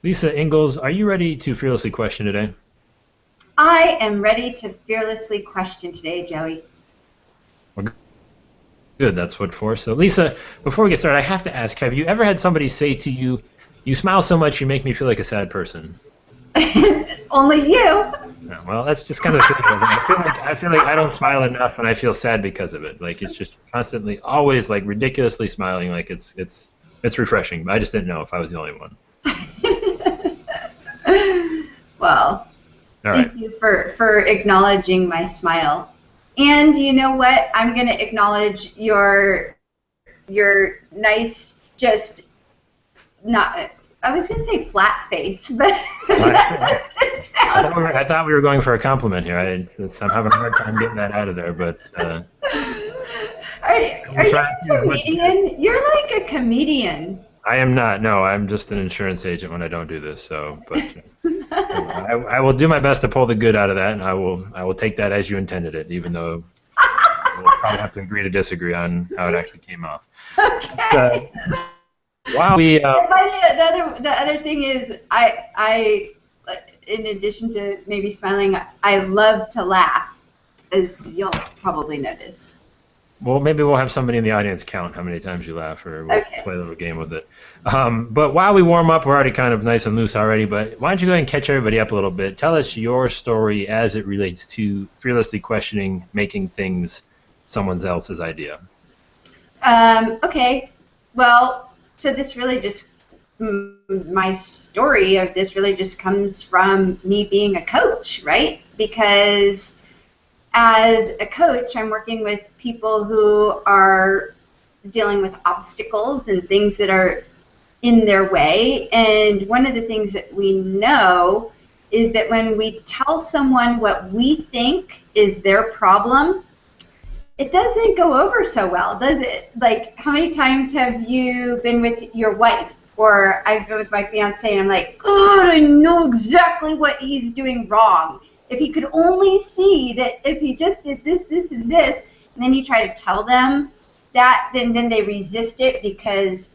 Lisa Engles, are you ready to fearlessly question today? I am ready to fearlessly question today, Joey. Well, good, that's what for. So, Lisa, before we get started, I have to ask, have you ever had somebody say to you, "You smile so much, you make me feel like a sad person"? Only you. Yeah, well, that's just kind of the feeling. I feel like I don't smile enough, and I feel sad because of it. Like it's just constantly, always like ridiculously smiling. Like it's refreshing. But I just didn't know if I was the only one. Well, All right. thank you for acknowledging my smile. And you know what? I'm going to acknowledge your nice, just not. I was going to say flat face, but I, that doesn't I sound thought we were going for a compliment here. I'm having a hard time getting that out of there, but Are, I will are you try to a as much. comedian? You're like a comedian. I am not. No, I'm just an insurance agent when I don't do this. So, but I will do my best to pull the good out of that, and I will take that as you intended it, even though we'll probably have to agree to disagree on how it actually came off. Okay. So, while we And the other thing is, in addition to maybe smiling, I love to laugh, as you'll probably notice. well, maybe we'll have somebody in the audience count how many times you laugh, or we'll Okay. play a little game with it. But while we warm up, we're already kind of nice and loose already. But why don't you go ahead and catch everybody up a little bit? Tell us your story as it relates to fearlessly questioning, making things someone else's idea. Okay. Well, so this really just my story of this really just comes from me being a coach, right? Because as a coach, I'm working with people who are dealing with obstacles and things that are in their way. And one of the things that we know is that when we tell someone what we think is their problem, it doesn't go over so well, does it? Like, how many times have you been with your wife? Or I've been with my fiance and I'm like, God, I know exactly what he's doing wrong. If he could only see that if he just did this, this, and this, and then you try to tell them that, then they resist it because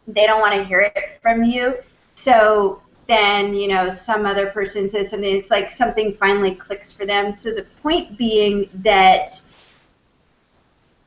they don't want to hear it from you. So then, some other person says something, it's like something finally clicks for them. So the point being that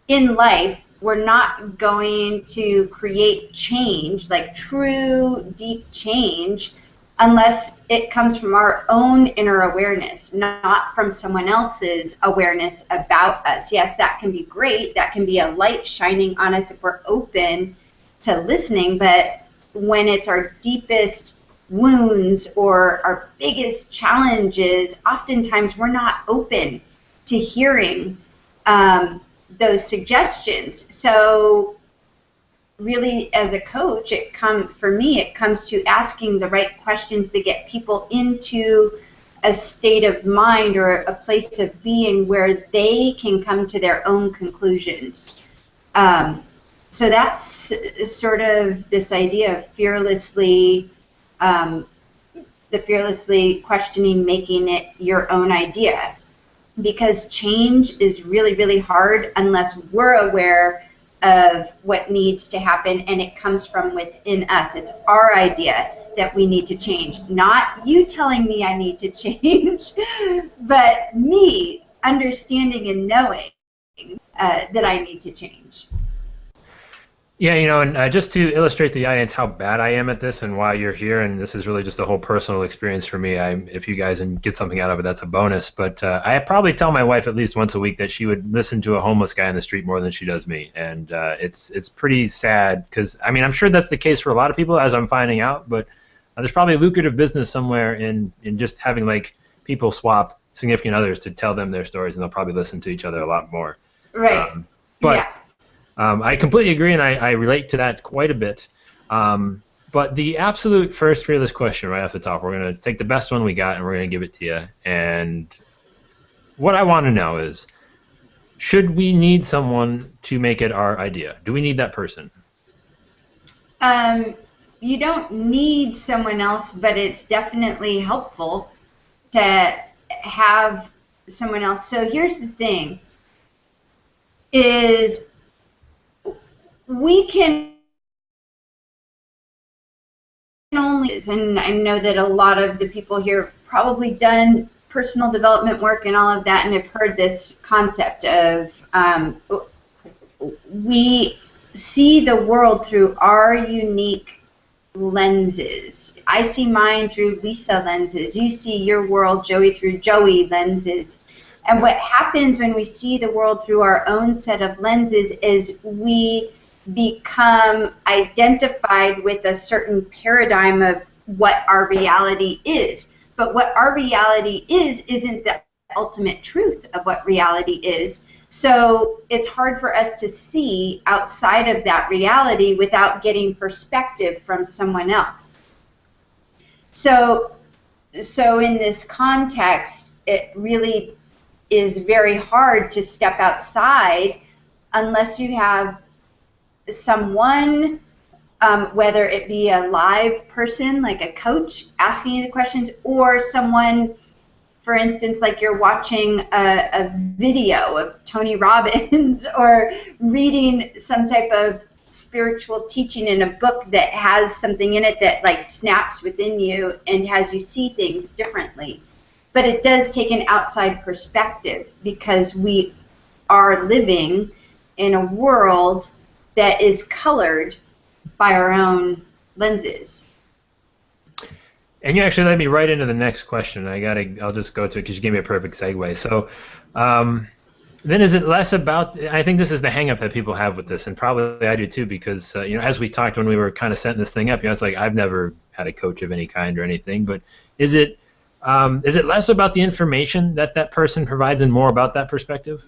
in life, we're not going to create change, like true deep change, unless it comes from our own inner awareness, not from someone else's awareness about us. Yes, that can be great. That can be a light shining on us if we're open to listening, but when it's our deepest wounds or our biggest challenges, oftentimes we're not open to hearing those suggestions. So really, as a coach, for me, it comes to asking the right questions that get people into a state of mind or a place of being where they can come to their own conclusions. So that's sort of this idea of the fearlessly questioning, making it your own idea. Because change is really, really hard unless we're aware of what needs to happen and it comes from within us. It's our idea that we need to change, not you telling me I need to change, but me understanding and knowing that I need to change. Yeah, and just to illustrate the audience how bad I am at this and why you're here, and this is really just a whole personal experience for me. If you guys can get something out of it, that's a bonus. But I probably tell my wife at least once a week that she would listen to a homeless guy on the street more than she does me, and it's pretty sad because I mean I'm sure that's the case for a lot of people as I'm finding out, but there's probably a lucrative business somewhere in just having like people swap significant others to tell them their stories, and they'll probably listen to each other a lot more. Right. Um, but Yeah. I completely agree, and I relate to that quite a bit. But the absolute first fearless question right off the top, we're going to take the best one we got, and we're going to give it to you. And what I want to know is, should we need someone to make it our idea? Do we need that person? Um, you don't need someone else, but it's definitely helpful to have someone else. So here's the thing is we can only only, and I know that a lot of the people here have probably done personal development work and all of that, and have heard this concept of we see the world through our unique lenses. I see mine through Lisa lenses. You see your world, Joey, through Joey lenses. And what happens when we see the world through our own set of lenses is we become identified with a certain paradigm of what our reality is. But what our reality is isn't the ultimate truth of what reality is. So it's hard for us to see outside of that reality without getting perspective from someone else. So in this context, it really is very hard to step outside unless you have someone, whether it be a live person like a coach asking you the questions, or someone, for instance, like you're watching a video of Tony Robbins or reading some type of spiritual teaching in a book that has something in it that like snaps within you and has you see things differently. But it does take an outside perspective because we are living in a world that is colored by our own lenses. And you actually led me right into the next question. I'll just go to it because you gave me a perfect segue. So then is it less about, I think this is the hang up that people have with this, and probably I do too, because as we talked when we were kind of setting this thing up, it's like I've never had a coach of any kind or anything, but is it less about the information that person provides and more about that perspective?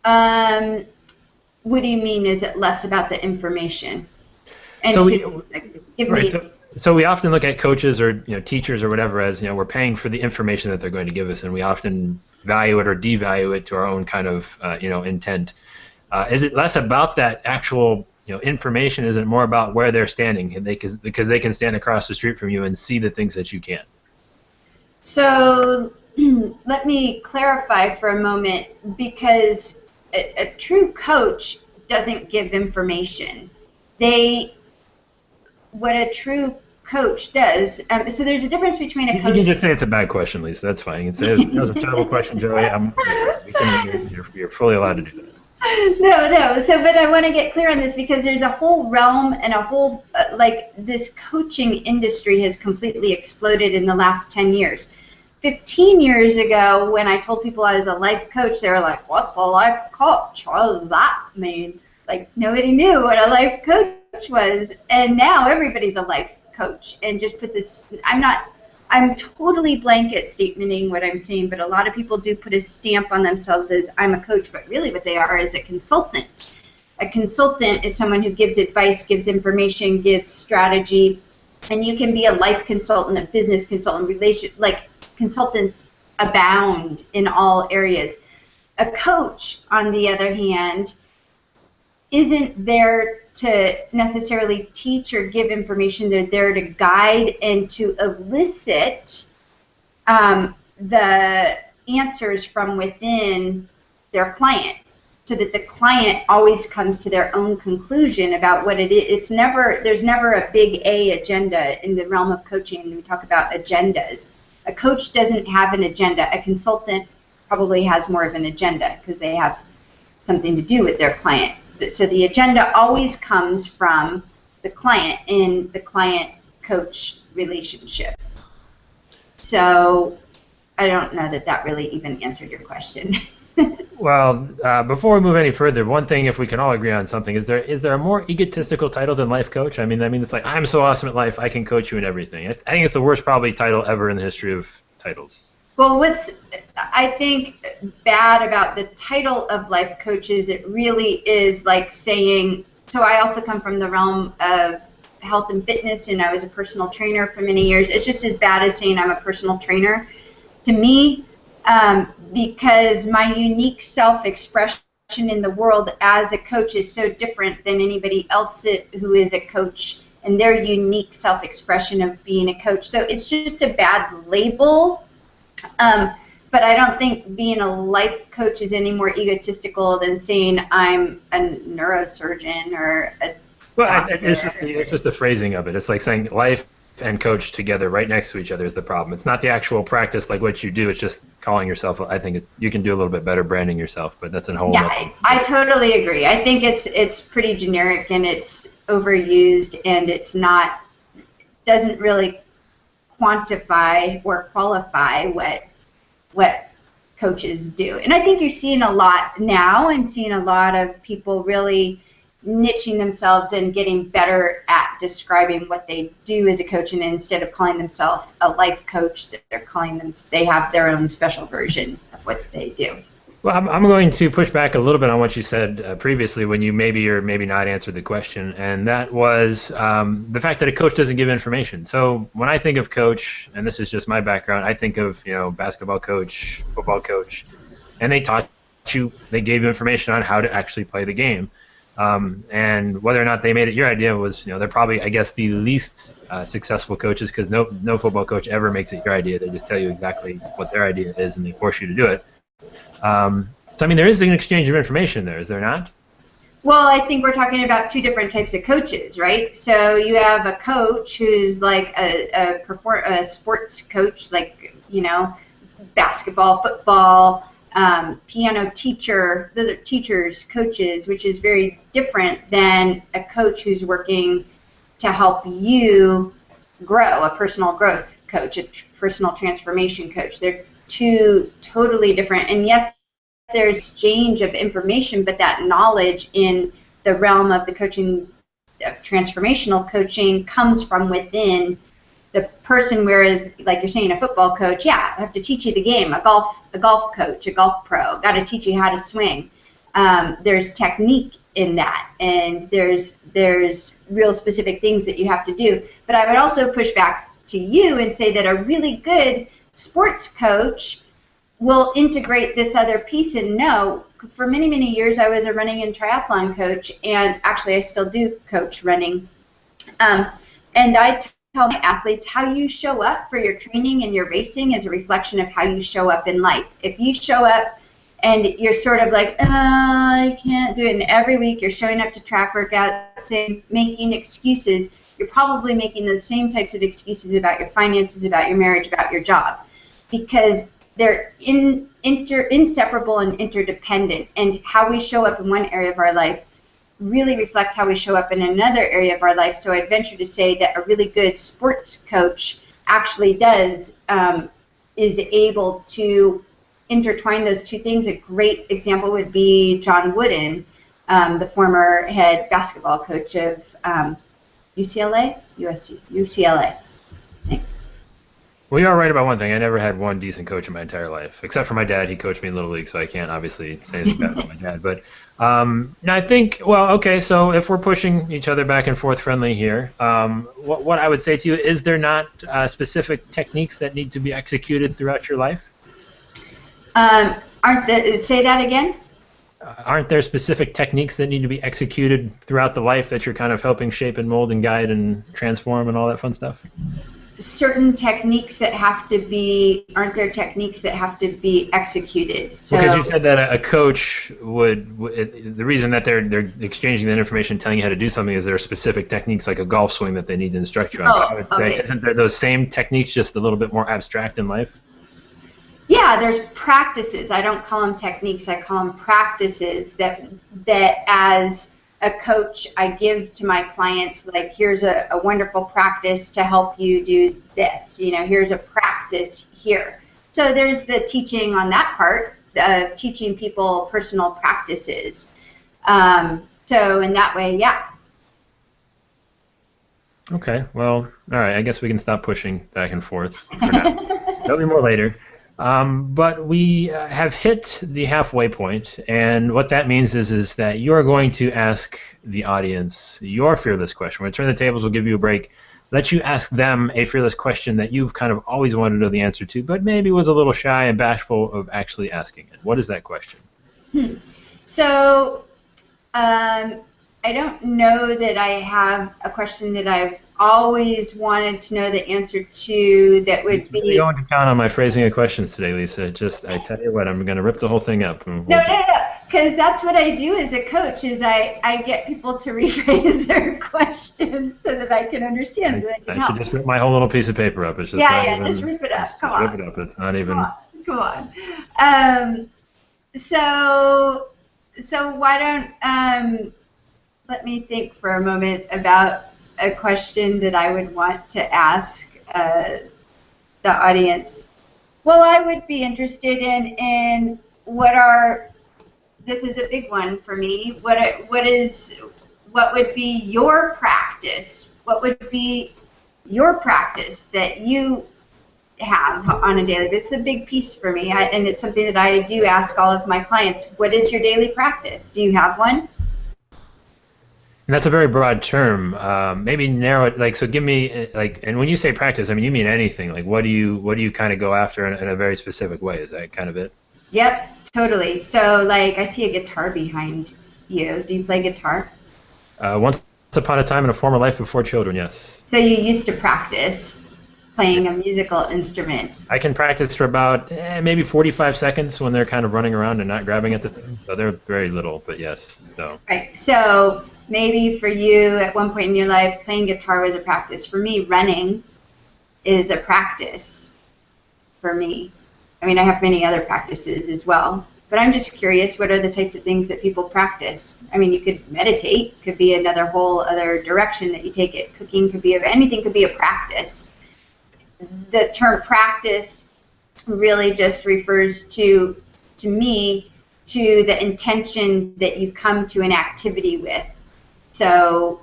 What do you mean, is it less about the information? And so we often look at coaches or teachers or whatever as we're paying for the information that they're going to give us, and we often value it or devalue it to our own kind of intent. Is it less about that actual information? Is it more about where they're standing, and because they can stand across the street from you and see the things that you can't? So let me clarify for a moment, because a true coach doesn't give information. What a true coach does, so there's a difference between a coach... You can just say it's a bad question, Lisa. That's fine. You can say it was a terrible question, Joey. You're fully allowed to do that. No. But I want to get clear on this, because there's a whole realm and a whole, this coaching industry has completely exploded in the last 10 years. 15 years ago, when I told people I was a life coach, they were like, what's a life coach? What does that mean? Like, nobody knew what a life coach was. And now everybody's a life coach and just puts I'm totally blanket statementing what I'm saying, but a lot of people do put a stamp on themselves as I'm a coach, but really what they are is a consultant. A consultant is someone who gives advice, gives information, gives strategy, and you can be a life consultant, a business consultant, consultants abound in all areas. A coach, on the other hand, isn't there to necessarily teach or give information. They're there to guide and to elicit the answers from within their client, so that the client always comes to their own conclusion about what it is. There's never a big A agenda in the realm of coaching when we talk about agendas. A coach doesn't have an agenda. A consultant probably has more of an agenda because they have something to do with their client. So the agenda always comes from the client in the client-coach relationship. So I don't know that really even answered your question. Well, before we move any further, one thing, if we can all agree on something, is there a more egotistical title than life coach? I mean, it's like, I'm so awesome at life, I can coach you in everything. I think it's the worst probably title ever in the history of titles. Well, what's I think bad about the title of life coach is it really is like saying, so I also come from the realm of health and fitness, and I was a personal trainer for many years. It's just as bad as saying I'm a personal trainer to me, because my unique self-expression in the world as a coach is so different than anybody else who is a coach and their unique self-expression of being a coach. So it's just a bad label. But I don't think being a life coach is any more egotistical than saying I'm a neurosurgeon or a Well, it's just the phrasing of it. It's like saying life and coach together right next to each other is the problem. It's not the actual practice like what you do. It's just calling yourself. I think you can do a little bit better branding yourself, but that's a whole Yeah, nother. I totally agree. I think it's pretty generic and it's overused and it's not doesn't really quantify or qualify what coaches do. And I think you're seeing a lot now. I'm seeing a lot of people really niching themselves and getting better at describing what they do as a coach, and instead of calling themselves a life coach, they're calling them, they have their own special version of what they do. Well, I'm going to push back a little bit on what you said previously when you maybe or maybe not answered the question, and that was the fact that a coach doesn't give information. So when I think of coach, and this is just my background, I think of basketball coach, football coach, and they taught you, they gave you information on how to actually play the game. And whether or not they made it your idea was, they're probably, I guess, the least successful coaches, because no football coach ever makes it your idea. They just tell you exactly what their idea is and they force you to do it. So, I mean, there is an exchange of information there, is there not? Well, I think we're talking about two different types of coaches, right? So you have a coach who's like a sports coach, like, basketball, football, piano teacher. Those are teachers, coaches, which is very different than a coach who's working to help you grow, a personal growth coach, a personal transformation coach. They're two totally different. And yes, there's exchange of information, but that knowledge in the realm of the coaching, of transformational coaching, comes from within the person. Whereas, like you're saying, a football coach, yeah, I have to teach you the game. A golf coach, a golf pro, got to teach you how to swing. There's technique in that, and there's real specific things that you have to do. But I would also push back to you and say that a really good sports coach will integrate this other piece. And no, for many, many years I was a running and triathlon coach, and actually I still do coach running. And I tell my athletes, how you show up for your training and your racing is a reflection of how you show up in life. If you show up and you're sort of like, I can't do it, and every week you're showing up to track workouts, making excuses, you're probably making the same types of excuses about your finances, about your marriage, about your job, because they're inseparable and interdependent, and how we show up in one area of our life really reflects how we show up in another area of our life. So I'd venture to say that a really good sports coach actually is able to intertwine those two things. A great example would be John Wooden, the former head basketball coach of UCLA. Well, you are right about one thing. I never had one decent coach in my entire life, except for my dad. He coached me in Little League, so I can't obviously say anything bad about my dad. But I think, well, okay, so if we're pushing each other back and forth friendly here, what I would say to you, is there not specific techniques that need to be executed throughout your life? Say that again? Aren't there specific techniques that need to be executed throughout the life that you're kind of helping shape and mold and guide and transform and all that fun stuff? Certain techniques that have to be, aren't there techniques that have to be executed? So, because you said that a coach would the reason that they're exchanging that information, telling you how to do something, is there are specific techniques like a golf swing that they need to instruct you on. But I would say, isn't there those same techniques, just a little bit more abstract in life? Yeah, there's practices. I don't call them techniques. I call them practices that as a coach I give to my clients, like, here's a wonderful practice to help you do this. Here's a practice here. So there's the teaching on that part of teaching people personal practices. So in that way, yeah. Okay, well, all right. I guess we can stop pushing back and forth for now. There'll be more later. But we have hit the halfway point, and what that means is that you're going to ask the audience your fearless question. We're going to turn the tables, we'll give you a break, let you ask them a fearless question that you've kind of always wanted to know the answer to, but maybe was a little shy and bashful of actually asking it. What is that question? So, I don't know that I have a question that I've always wanted to know the answer to that would be... You're going to count on my phrasing of questions today, Lisa. I tell you what, I'm going to rip the whole thing up. No. because that's what I do as a coach is I get people to rephrase their questions so that I can understand, so that I can I should help. just rip my whole little piece of paper up. It's just Yeah, not yeah, just even. rip it up. Come Just rip on. it up. It's not Come even. on. Come on. Um, so why don't let me think for a moment about a question that I would want to ask the audience. Well, I would be interested in this is a big one for me. What would be your practice? What would be your practice that you have on a daily basis? It's a big piece for me, and it's something that I do ask all of my clients. What is your daily practice? Do you have one? And that's a very broad term. Maybe narrow it. Like, so give me like, and when you say practice, I mean you mean anything. Like, what do you kind of go after in a very specific way? Is that kind of it? Yep, totally. So, like, I see a guitar behind you. Do you play guitar? Once upon a time in a former life before children, yes. So you used to practice playing a musical instrument. I can practice for about maybe 45 seconds when they're kind of running around and not grabbing at the thing. So they're very little, but yes. So. Right. So maybe for you at one point in your life, playing guitar was a practice. For me, running is a practice for me. I mean, I have many other practices as well. But I'm just curious, what are the types of things that people practice? I mean, you could meditate, could be another whole other direction that you take it. Cooking could be, anything could be a practice. The term practice really just refers to me, to the intention that you come to an activity with. So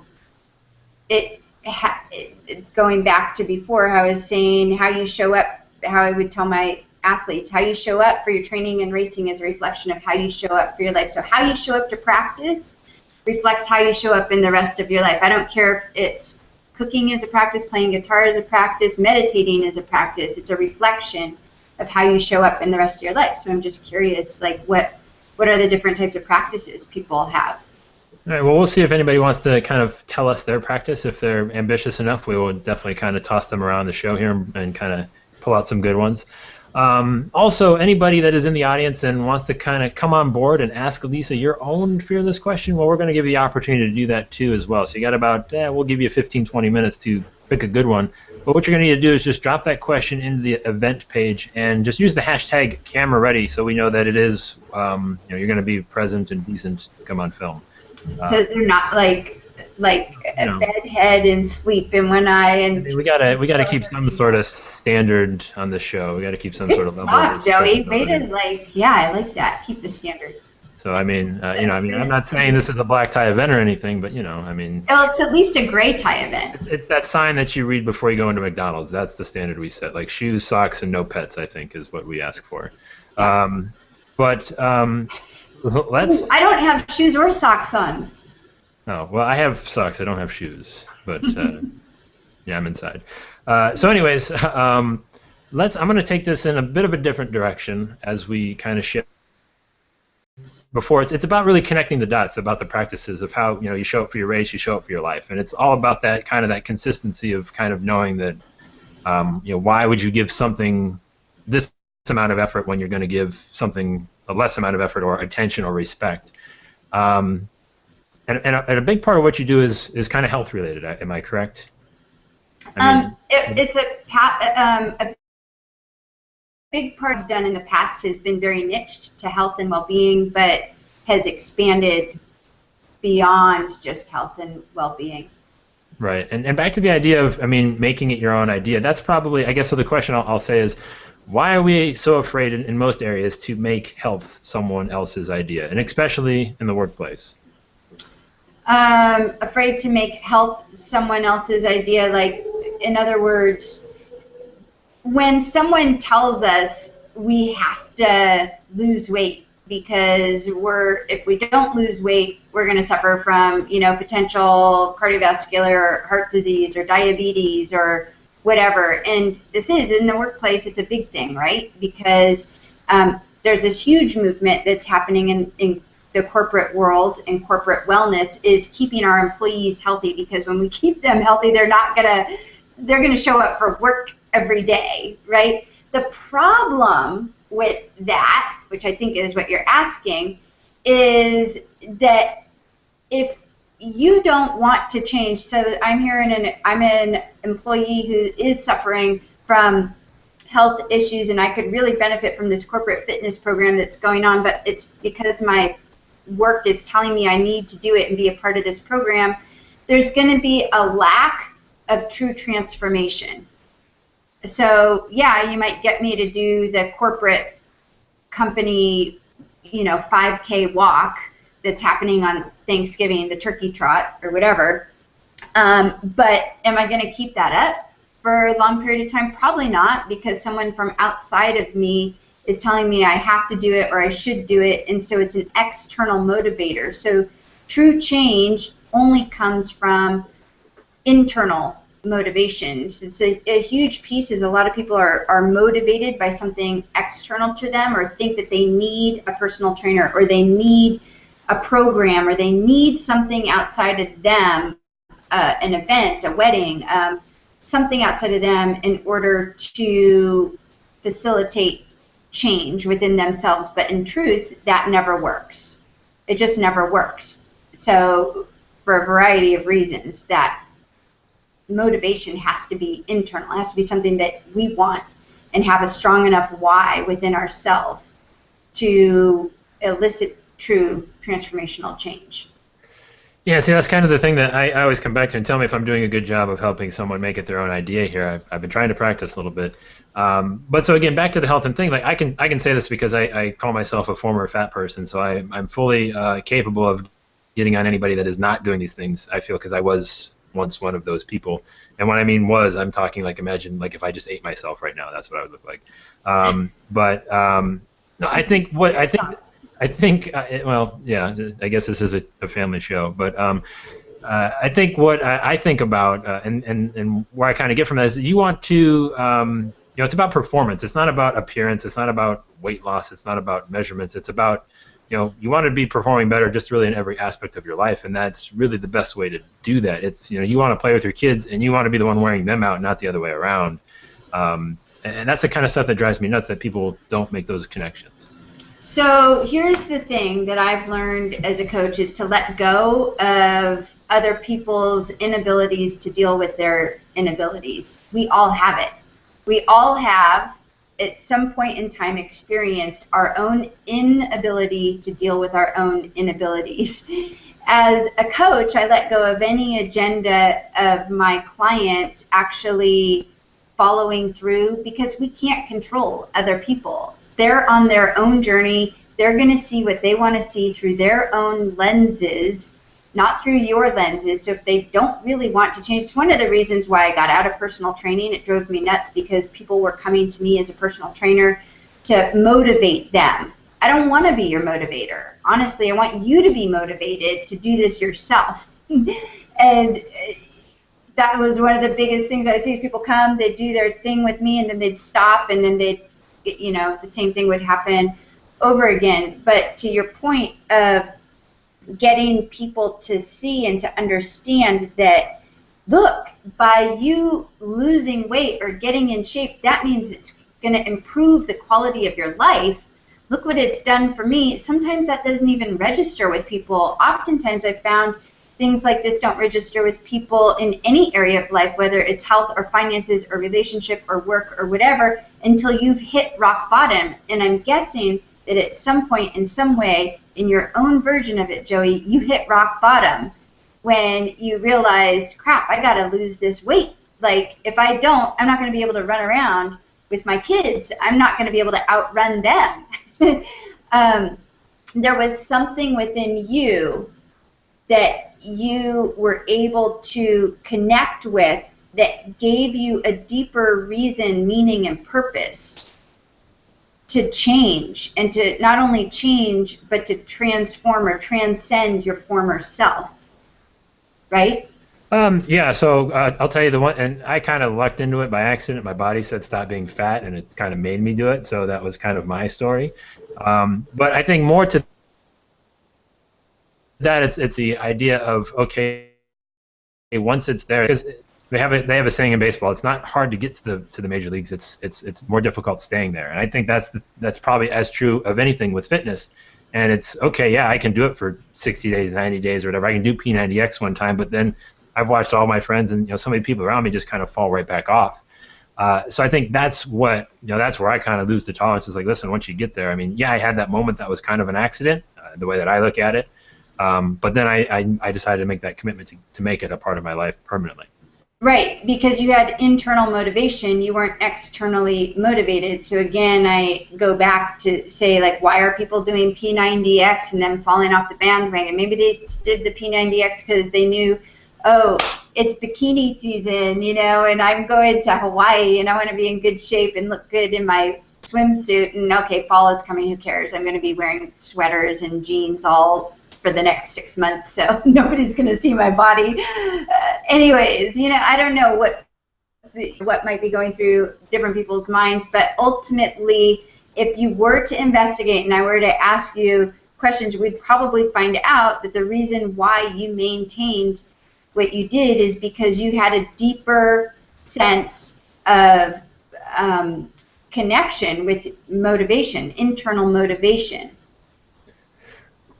going back to before, I was saying how you show up, how I would tell my athletes, how you show up for your training and racing is a reflection of how you show up for your life. So how you show up to practice reflects how you show up in the rest of your life. I don't care if it's cooking is a practice, playing guitar is a practice, meditating is a practice. It's a reflection of how you show up in the rest of your life. So I'm just curious, like, what are the different types of practices people have? All right, well, we'll see if anybody wants to kind of tell us their practice. If they're ambitious enough, we will definitely kind of toss them around the show here and kind of pull out some good ones. Also, anybody that is in the audience and wants to kind of come on board and ask Lisa your own fearless question, well, we're going to give you the opportunity to do that too as well. So you got about, we'll give you 15, 20 minutes to pick a good one. But what you're going to need to do is just drop that question into the event page and just use the hashtag camera ready so we know that it is, you're going to be present and decent to come on film. So they're not like a bedhead and sleep in one eye and. I mean, we gotta keep some sort of standard on the show. We gotta keep some sort of level. Good job, Joey. Way to yeah, I like that. Keep the standard. So I mean, I'm not saying this is a black tie event or anything, but I mean. Well, it's at least a gray tie event. It's that sign that you read before you go into McDonald's. That's the standard we set. Like shoes, socks, and no pets, I think, is what we ask for. Let's. I don't have shoes or socks on. Oh, well, I have socks. I don't have shoes, but yeah, I'm inside. So anyways, I'm going to take this in a bit of a different direction as we kind of shift. Before, it's about really connecting the dots about the practices of how you show up for your race, you show up for your life, and it's all about that kind of that consistency of kind of knowing that why would you give something this amount of effort when you're going to give something a less amount of effort or attention or respect. And a big part of what you do is kind of health related. Am I correct? It's a big part done in the past has been very niched to health and well-being, but has expanded beyond just health and well-being. Right, and back to the idea of, making it your own idea. That's probably, I guess, so the question I'll say is, why are we so afraid in most areas to make health someone else's idea, and especially in the workplace? Afraid to make health someone else's idea, like, in other words, when someone tells us we have to lose weight because if we don't lose weight, we're going to suffer from, potential cardiovascular heart disease or diabetes or whatever. And this is, in the workplace, it's a big thing, right? Because there's this huge movement that's happening in the corporate world, and corporate wellness is keeping our employees healthy, because when we keep them healthy, they're going to show up for work every day, right? The problem with that, which I think is what you're asking, is that if you don't want to change, so I'm an employee who is suffering from health issues, and I could really benefit from this corporate fitness program that's going on, but it's because my work is telling me I need to do it and be a part of this program. There's going to be a lack of true transformation. So yeah, you might get me to do the corporate company, 5K walk that's happening on Thanksgiving, the turkey trot or whatever. But am I going to keep that up for a long period of time? Probably not, because someone from outside of me is telling me I have to do it or I should do it, and so it's an external motivator. So true change only comes from internal motivations. It's a huge piece is a lot of people are motivated by something external to them, or think that they need a personal trainer, or they need a program, or they need something outside of them, an event, a wedding, something outside of them in order to facilitate change within themselves. But in truth, that never works. It just never works. So for a variety of reasons, that motivation has to be internal. It has to be something that we want and have a strong enough why within ourselves to elicit true transformational change. Yeah, see, that's kind of the thing that I always come back to and tell me if I'm doing a good job of helping someone make it their own idea here. I've been trying to practice a little bit. But so again, back to the health and thing, like I can say this because I call myself a former fat person, so I'm fully capable of getting on anybody that is not doing these things, I feel, because I was once one of those people. And when I mean was, I'm talking like, imagine like if I just ate myself right now, that's what I would look like. No, I think, well, yeah, I guess this is a family show, but I think what I think about and where I kind of get from that is you want to, it's about performance. It's not about appearance. It's not about weight loss. It's not about measurements. It's about, you want to be performing better just really in every aspect of your life, and that's really the best way to do that. It's, you want to play with your kids, and you want to be the one wearing them out, not the other way around. And that's the kind of stuff that drives me nuts, that people don't make those connections. So here's the thing that I've learned as a coach is to let go of other people's inabilities to deal with their inabilities. We all have it. We all have, at some point in time, experienced our own inability to deal with our own inabilities. As a coach, I let go of any agenda of my clients actually following through, because we can't control other people. They're on their own journey. They're going to see what they want to see through their own lenses, not through your lenses. So if they don't really want to change, it's one of the reasons why I got out of personal training. It drove me nuts because people were coming to me as a personal trainer to motivate them. I don't want to be your motivator. Honestly, I want you to be motivated to do this yourself. And that was one of the biggest things I would see is people come, they'd do their thing with me, and then they'd stop, and then they'd, the same thing would happen over again. But to your point of getting people to see and to understand that, look, by you losing weight or getting in shape, that means it's going to improve the quality of your life. Look what it's done for me. Sometimes that doesn't even register with people. Oftentimes I've found things like this don't register with people in any area of life, whether it's health or finances or relationship or work or whatever, until you've hit rock bottom. And I'm guessing that at some point, in some way, in your own version of it, Joey, you hit rock bottom when you realized, crap, I got to lose this weight. Like, if I don't, I'm not going to be able to run around with my kids. I'm not going to be able to outrun them. There was something within you that you were able to connect with that gave you a deeper reason, meaning, and purpose to change, and to not only change, but to transform or transcend your former self, right? Yeah, so I'll tell you the one, and I kind of lucked into it by accident. My body said stop being fat, and it kind of made me do it, so that was kind of my story. But I think more to that, it's the idea of, okay, once it's there, because they have a saying in baseball, it's not hard to get to the major leagues, it's more difficult staying there. And I think that's probably as true of anything with fitness. And it's okay, yeah, I can do it for 60 days, 90 days, or whatever. I can do P90X one time, but then I've watched all my friends and so many people around me just kind of fall right back off. So I think that's what that's where I kind of lose the tolerance. Is like, listen, once you get there, I mean, yeah, I had that moment that was kind of an accident, the way that I look at it. But then I decided to make that commitment to make it a part of my life permanently. Right, because you had internal motivation, you weren't externally motivated. So again, I go back to say, like, why are people doing P90X and then falling off the bandwagon? Maybe they did the P90X because they knew, oh, it's bikini season, and I'm going to Hawaii and I want to be in good shape and look good in my swimsuit. And okay, fall is coming, who cares? I'm going to be wearing sweaters and jeans all for the next 6 months, so nobody's going to see my body. Anyways, I don't know what might be going through different people's minds, but ultimately, if you were to investigate and I were to ask you questions, we'd probably find out that the reason why you maintained what you did is because you had a deeper sense of connection with motivation, internal motivation.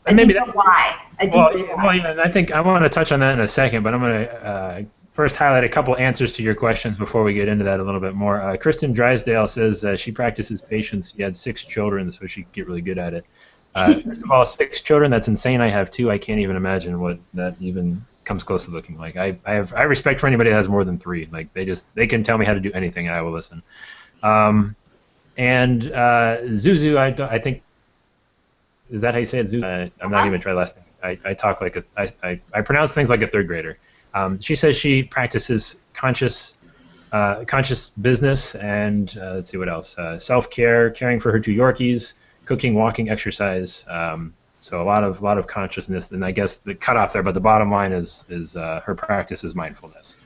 A Maybe deeper why. Well, yeah, and I think I want to touch on that in a second, but I'm going to first highlight a couple answers to your questions before we get into that a little bit more. Kristen Drysdale says she practices patience. She had 6 children, so she could get really good at it. First of all, 6 children, that's insane. I have 2. I can't even imagine what that even comes close to looking like. I have respect for anybody that has more than 3. Like, they can tell me how to do anything and I will listen. And Zuzu, I think, is that how you say it, Zuzu? I'm not even try last name. I talk like I pronounce things like a 3rd grader. She says she practices conscious business and let's see what else. Self-care, caring for her 2 Yorkies, cooking, walking, exercise. So a lot of consciousness. And I guess the cutoff there, but the bottom line is her practice is mindfulness.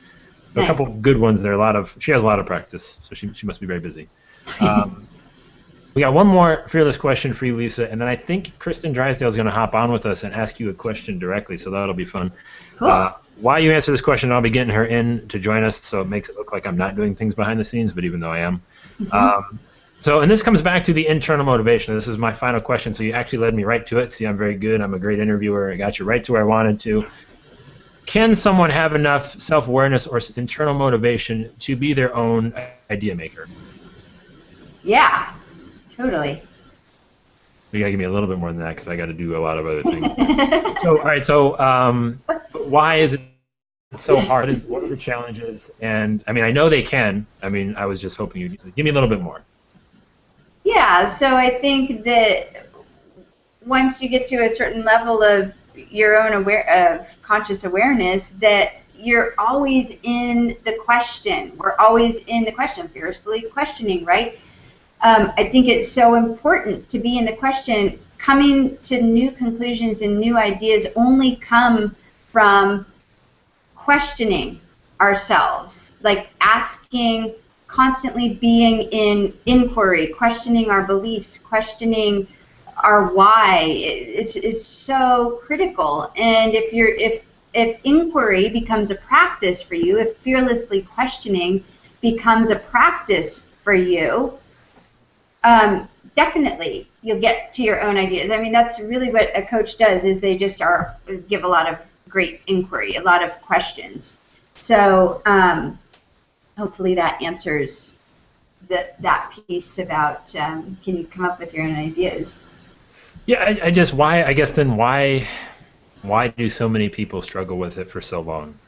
So a couple of good ones there. She has a lot of practice, so she must be very busy. We got one more fearless question for you, Lisa, and then I think Kristen Drysdale is going to hop on with us and ask you a question directly, so that'll be fun. Cool. While you answer this question, I'll be getting her in to join us, so it makes it look like I'm not doing things behind the scenes, but even though I am. And this comes back to the internal motivation. This is my final question, so you actually led me right to it. See, I'm very good. I'm a great interviewer. I got you right to where I wanted to. Can someone have enough self-awareness or internal motivation to be their own idea maker? Yeah. Totally. You gotta give me a little bit more than that because I got to do a lot of other things. So, all right. So, why is it so hard? What are the challenges? And I mean, I know they can. I mean, I was just hoping you'd give me a little bit more. Yeah. So I think that once you get to a certain level of your own conscious awareness, that you're always in the question. We're always in the question, fiercely questioning, right? I think it's so important to be in the question. Coming to new conclusions and new ideas only come from questioning ourselves, like asking, constantly being in inquiry, questioning our beliefs, questioning our why. It's so critical. And if inquiry becomes a practice for you, if fearlessly questioning becomes a practice for you, definitely you'll get to your own ideas. I mean, that's really what a coach does, is they just give a lot of great inquiry, a lot of questions. So hopefully that answers that piece about can you come up with your own ideas? Yeah, I guess then why do so many people struggle with it for so long?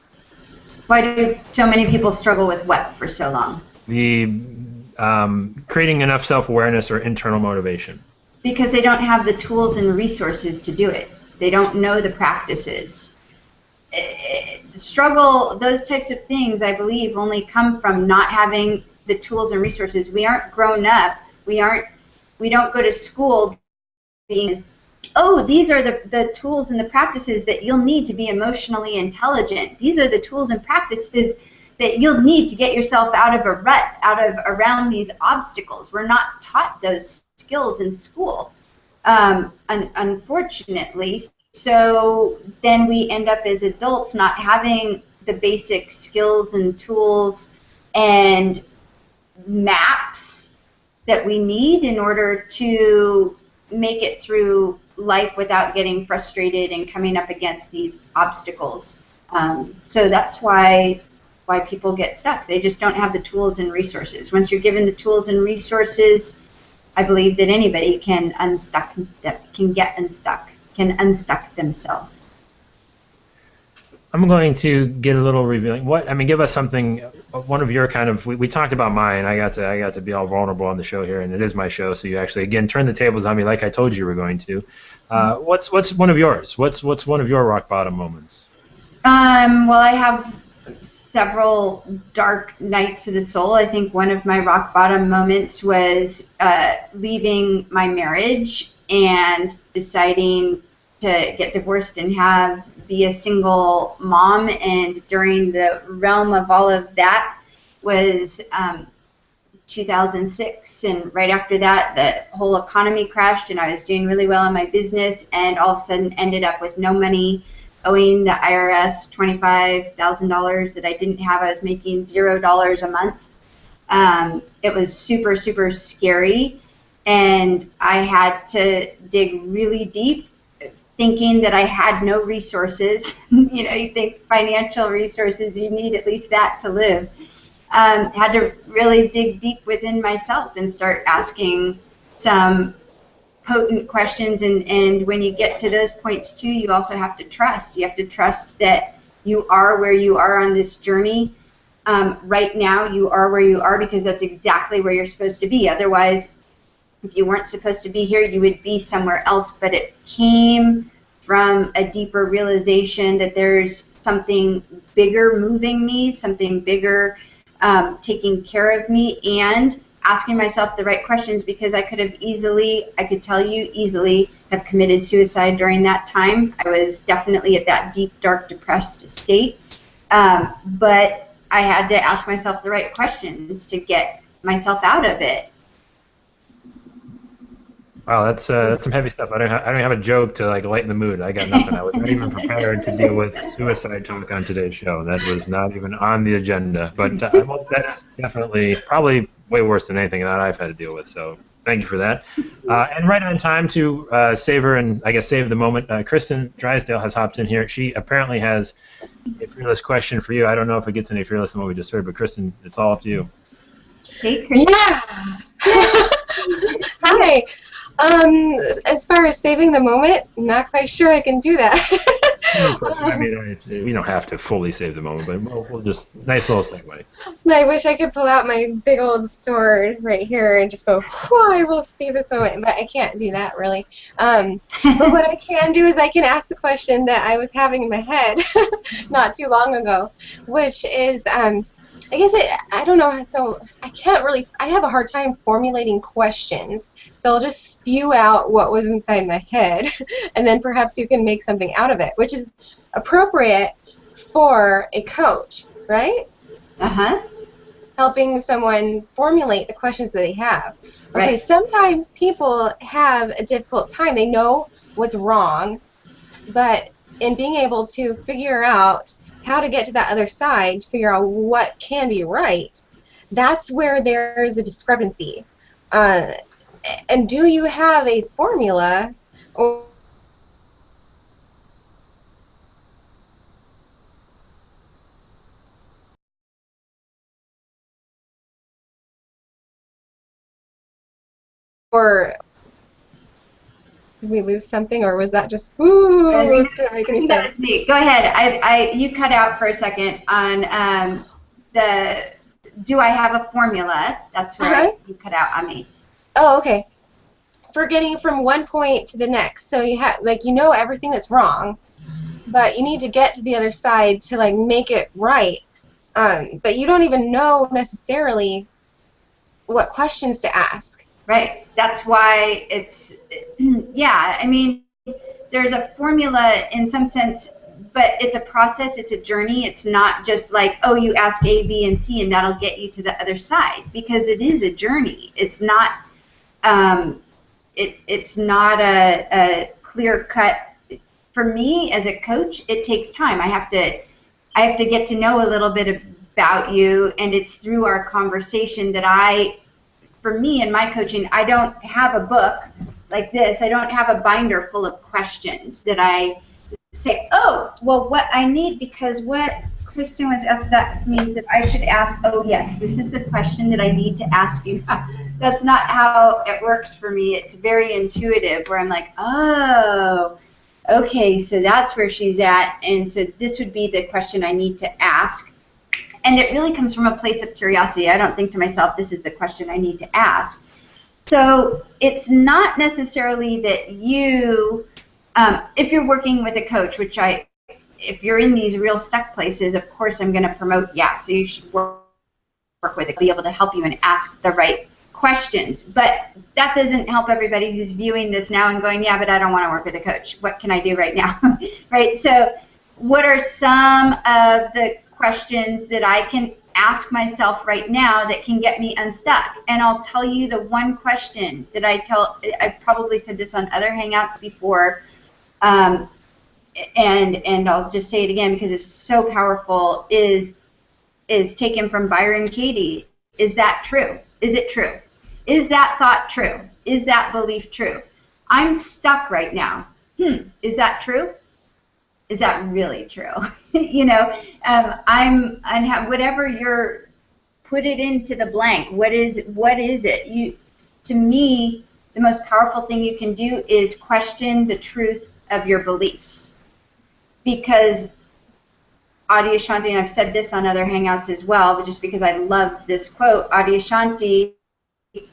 Why do so many people struggle with what for so long? Creating enough self-awareness or internal motivation. Because they don't have the tools and resources to do it. They don't know the practices. Struggle, those types of things, I believe, only come from not having the tools and resources. We aren't grown up. We don't go to school being, oh, these are the tools and the practices that you'll need to be emotionally intelligent. These are the tools and practices that you'll need to get yourself out of a rut, around these obstacles. We're not taught those skills in school, unfortunately. So then we end up as adults not having the basic skills and tools and maps that we need in order to make it through life without getting frustrated and coming up against these obstacles. So that's why people get stuck. They just don't have the tools and resources. Once you're given the tools and resources, I believe that anybody can unstuck themselves. I'm going to get a little revealing. Give us something. One of your kind of. We talked about mine. I got to be all vulnerable on the show here, and it is my show. So you actually again turn the tables on me, like I told you were going to. What's one of yours? What's one of your rock bottom moments? Well, I have several dark nights of the soul. I think one of my rock bottom moments was leaving my marriage and deciding to get divorced and be a single mom. And during the realm of all of that was 2006, and right after that the whole economy crashed, and I was doing really well in my business, and all of a sudden ended up with no money, owing the IRS $25,000 that I didn't have. I was making $0 a month. It was super, super scary, and I had to dig really deep, thinking that I had no resources. You think financial resources, you need at least that to live. Had to really dig deep within myself and start asking some potent questions, and when you get to those points too, you also have to trust. You have to trust that you are where you are on this journey. Right now you are where you are because that's exactly where you're supposed to be. Otherwise, if you weren't supposed to be here, you would be somewhere else. But it came from a deeper realization that there's something bigger moving me, something bigger taking care of me, and asking myself the right questions, because I could tell you easily have committed suicide during that time. I was definitely at that deep, dark, depressed state. But I had to ask myself the right questions to get myself out of it. Wow, that's some heavy stuff. I don't have a joke to lighten the mood. I got nothing. I was not even prepared to deal with suicide talk on today's show. That was not even on the agenda. But that is definitely probably way worse than anything that I've had to deal with. So thank you for that. And right on time to savor and I guess save the moment. Kristen Drysdale has hopped in here. She apparently has a fearless question for you. I don't know if it gets any fearless than what we just heard, but Kristen, it's all up to you. Hey, Kristen. Yeah. Hi. As far as saving the moment, I'm not quite sure I can do that. Of course, we don't have to fully save the moment, but we'll just nice little segue. I wish I could pull out my big old sword right here and just go, I will save this moment, but I can't do that really. But what I can do is I can ask the question that I was having in my head not too long ago, which is, I guess I don't know, so I have a hard time formulating questions. So I'll just spew out what was inside my head, and then perhaps you can make something out of it, which is appropriate for a coach, right? Uh-huh. Helping someone formulate the questions that they have. Okay, Right. sometimes people have a difficult time. They know what's wrong, but in being able to figure out how to get to that other side, figure out what can be right, that's where there's a discrepancy. And do you have a formula or did we lose something, or was that just didn't make any That sense? was me. Go ahead. You cut out for a second on do I have a formula? That's where you cut out on me. Oh, okay. For getting from one point to the next. So you have everything that's wrong, but you need to get to the other side to make it right. But you don't even know necessarily what questions to ask. Right. That's why it's yeah. I mean, there's a formula in some sense, but it's a process. It's a journey. It's not just you ask A, B, and C, and that'll get you to the other side, because it is a journey. It's not. It's not a clear cut. For me as a coach, it takes time. I have to get to know a little bit about you, and it's through our conversation that for me in my coaching, I don't have a book like this. I don't have a binder full of questions that I say, oh, well, what I need, because what Kristen was asked, that means that I should ask, oh, yes, this is the question that I need to ask you. That's not how it works for me. It's very intuitive, where I'm like, oh, okay, so that's where she's at, and so this would be the question I need to ask. And it really comes from a place of curiosity. I don't think to myself, this is the question I need to ask. So it's not necessarily that you, if you're working with a coach, which if you're in these real stuck places, of course I'm going to promote, yeah, so you should work with it, be able to help you and ask the right questions. But that doesn't help everybody who's viewing this now and going, yeah, but I don't want to work with a coach. What can I do right now? Right? So what are some of the questions that I can ask myself right now that can get me unstuck? And I'll tell you the one question that I've probably said this on other Hangouts before, and I'll just say it again because it's so powerful, is taken from Byron Katie. Is that true? Is it true? Is that thought true? Is that belief true? I'm stuck right now. Is that true? Is that really true? You know, whatever you're, put it into the blank. What is it? To me, the most powerful thing you can do is question the truth of your beliefs. Because Adyashanti, and I've said this on other Hangouts as well, but just because I love this quote, Adyashanti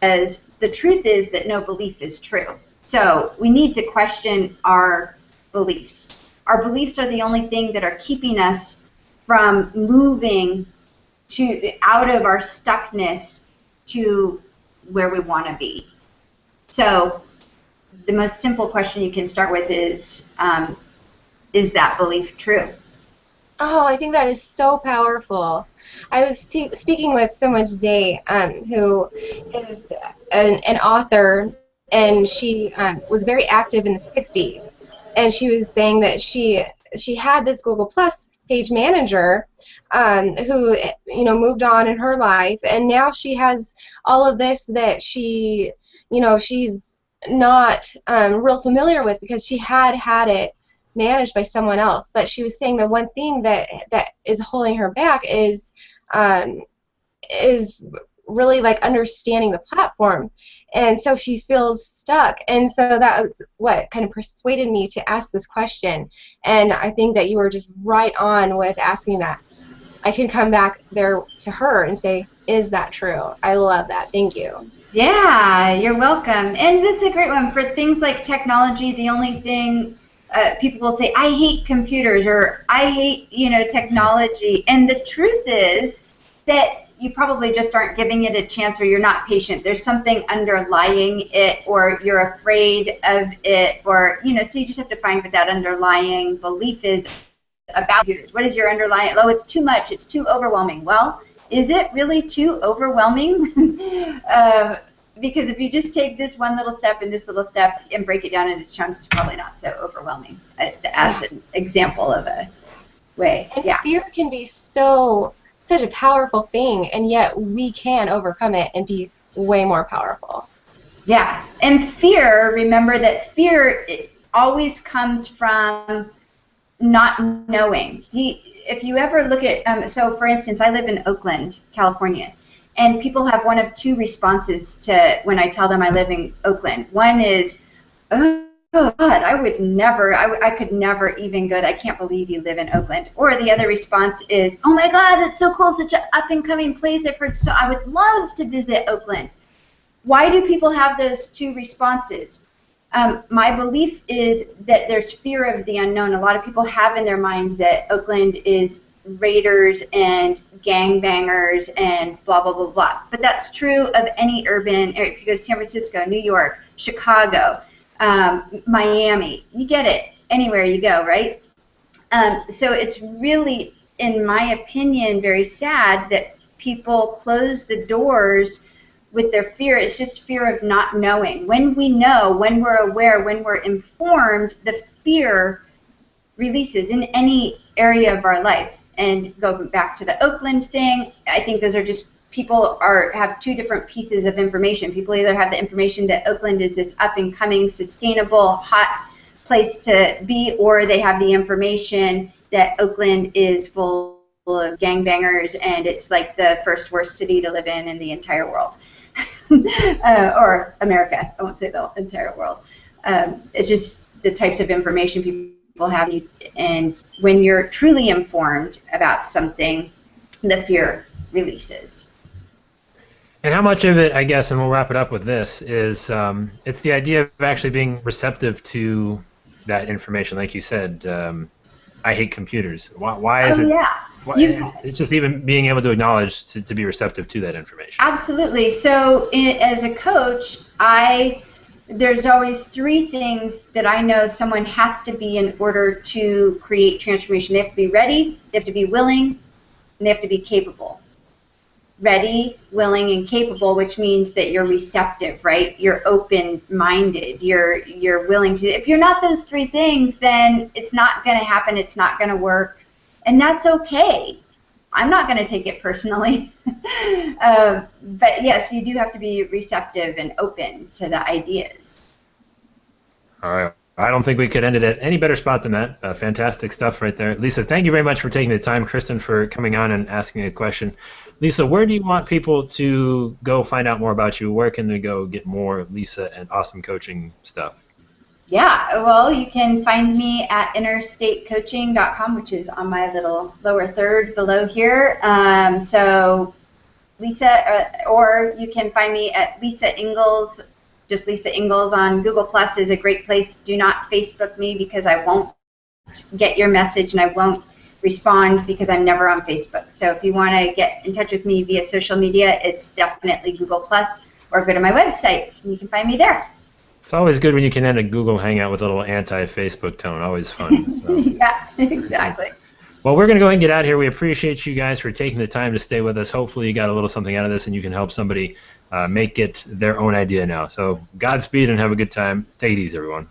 says, the truth is that no belief is true. So we need to question our beliefs. Our beliefs are the only thing that are keeping us from moving out of our stuckness to where we want to be. So the most simple question you can start with is that belief true? Oh, I think that is so powerful. I was speaking with someone today who is an author, and she was very active in the 60s. And she was saying that she had this Google Plus page manager who, you know, moved on in her life, and now she has all of this that she, you know, she's not real familiar with because she had it managed by someone else. But she was saying the one thing that is holding her back is really like understanding the platform, and so she feels stuck. And so that was what kind of persuaded me to ask this question. And I think that you were just right on with asking that. I can come back there to her and say, is that true? I love that. Thank you. Yeah, you're welcome. And that's a great one. For things like technology, the only thing people will say, I hate computers, or I hate, you know, technology. And the truth is that you probably just aren't giving it a chance, or you're not patient. There's something underlying it, or you're afraid of it, or, you know, so you just have to find what that underlying belief is about computers. What is your underlying, oh, it's too much, it's too overwhelming. Well, is it really too overwhelming? Because if you just take this one little step and this little step and break it down into chunks, it's probably not so overwhelming, as an example of a way. And yeah. Fear can be such a powerful thing, and yet we can overcome it and be way more powerful. Yeah, and fear, remember that fear, it always comes from not knowing. If you ever look at, so for instance, I live in Oakland, California, and people have one of two responses to when I tell them I live in Oakland. One is, oh God, I would never, I could never even go there. I can't believe you live in Oakland. Or the other response is, oh my God, that's so cool, such an up-and-coming place. I've heard, so I would love to visit Oakland. Why do people have those two responses? My belief is that there's fear of the unknown. A lot of people have in their minds that Oakland is raiders and gangbangers and blah, blah, blah, blah. But that's true of any urban, if you go to San Francisco, New York, Chicago, Miami, you get it anywhere you go, right? So it's really, in my opinion, very sad that people close the doors with their fear. It's just fear of not knowing. When we know, when we're aware, when we're informed, the fear releases in any area of our life. And go back to the Oakland thing, I think those are just people have two different pieces of information. People either have the information that Oakland is this up-and-coming, sustainable, hot place to be, or they have the information that Oakland is full of gangbangers and it's like the first worst city to live in the entire world. Or America. I won't say the entire world. It's just the types of information people have. And when you're truly informed about something, the fear releases. And how much of it, I guess, and we'll wrap it up with this, is it's the idea of actually being receptive to that information. Like you said, I hate computers. Why is it? Yeah. It's just even being able to acknowledge to be receptive to that information. Absolutely. So as a coach, there's always three things that I know someone has to be in order to create transformation. They have to be ready, they have to be willing, and they have to be capable. Ready, willing, and capable, which means that you're receptive, right? You're open-minded. You're willing to. If you're not those three things, then it's not going to happen. It's not going to work, and that's okay. I'm not going to take it personally. But yes, you do have to be receptive and open to the ideas. All right. I don't think we could end it at any better spot than that. Fantastic stuff right there. Lisa, thank you very much for taking the time. Kristen, for coming on and asking a question. Lisa, where do you want people to go find out more about you? Where can they go get more Lisa and awesome coaching stuff? Yeah, well, you can find me at interstatecoaching.com, which is on my little lower third below here. So Lisa, or you can find me at Lisa Engles. Just Lisa Engles on Google Plus is a great place. Do not Facebook me because I won't get your message and I won't respond because I'm never on Facebook. So if you want to get in touch with me via social media, it's definitely Google Plus, or go to my website and you can find me there. It's always good when you can end a Google Hangout with a little anti-Facebook tone. Always fun. So. Yeah, exactly. Well, we're going to go ahead and get out of here. We appreciate you guys for taking the time to stay with us. Hopefully you got a little something out of this and you can help somebody make it their own idea now. So Godspeed and have a good time. Take it easy, everyone.